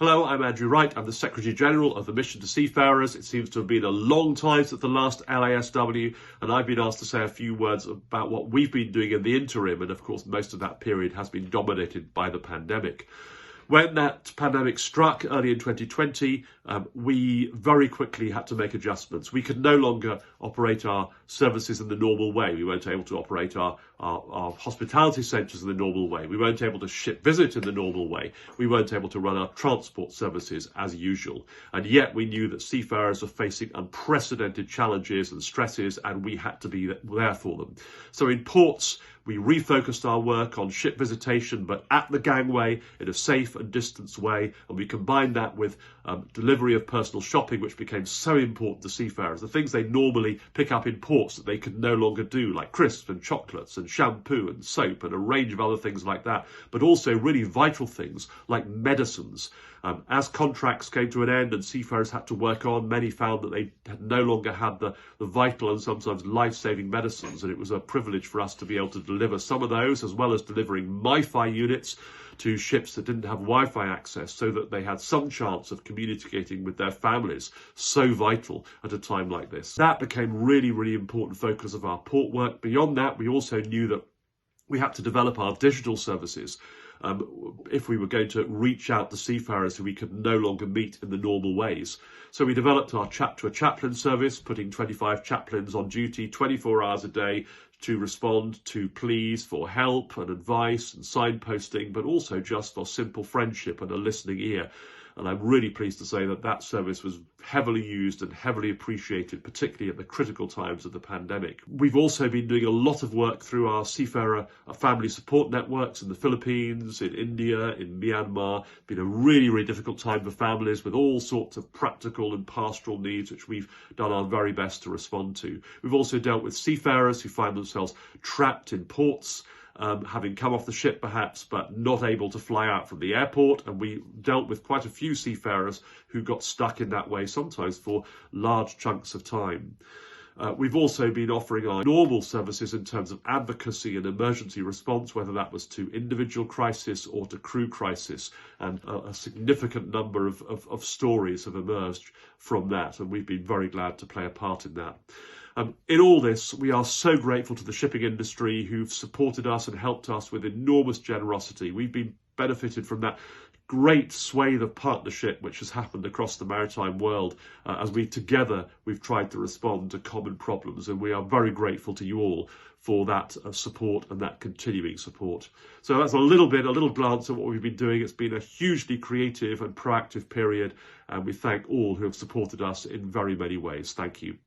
Hello, I'm Andrew Wright. I'm the Secretary General of the Mission to Seafarers. It seems to have been a long time since the last LISW, and I've been asked to say a few words about what we've been doing in the interim, and of course most of that period has been dominated by the pandemic. When that pandemic struck early in 2020, we very quickly had to make adjustments. We could no longer operate our services in the normal way. We weren't able to operate our hospitality centres in the normal way. We weren't able to ship visit in the normal way. We weren't able to run our transport services as usual. And yet we knew that seafarers were facing unprecedented challenges and stresses, and we had to be there for them. So in ports, we refocused our work on ship visitation, but at the gangway in a safe and distanced way. And we combined that with delivery of personal shopping, which became so important to seafarers. The things they normally pick up in ports that they could no longer do, like crisps and chocolates and shampoo and soap and a range of other things like that, but also really vital things like medicines. As contracts came to an end and seafarers had to work on, many found that they had no longer had the vital and sometimes life-saving medicines, and it was a privilege for us to be able to deliver some of those, as well as delivering MiFi units to ships that didn't have Wi-Fi access, so that they had some chance of communicating with their families, so vital at a time like this. That became really, really important focus of our port work. Beyond that, we also knew that we had to develop our digital services if we were going to reach out to seafarers who we could no longer meet in the normal ways. So we developed our chat to a chaplain service, putting 25 chaplains on duty 24 hours a day to respond to pleas for help and advice and signposting, but also just for simple friendship and a listening ear. And I'm really pleased to say that that service was heavily used and heavily appreciated, particularly at the critical times of the pandemic. We've also been doing a lot of work through our seafarer family support networks in the Philippines, in India, in Myanmar. It's been a really, really difficult time for families with all sorts of practical and pastoral needs, which we've done our very best to respond to. We've also dealt with seafarers who find themselves trapped in ports, having come off the ship perhaps, but not able to fly out from the airport. And we dealt with quite a few seafarers who got stuck in that way, sometimes for large chunks of time. We've also been offering our normal services in terms of advocacy and emergency response, whether that was to individual crisis or to crew crisis. And a significant number of stories have emerged from that, and we've been very glad to play a part in that. In all this, we are so grateful to the shipping industry who've supported us and helped us with enormous generosity. We've been benefited from that great swathe of partnership which has happened across the maritime world as we've tried to respond to common problems, and we are very grateful to you all for that support and that continuing support. So that's a little glance at what we've been doing. It's been a hugely creative and proactive period, and we thank all who have supported us in very many ways. Thank you.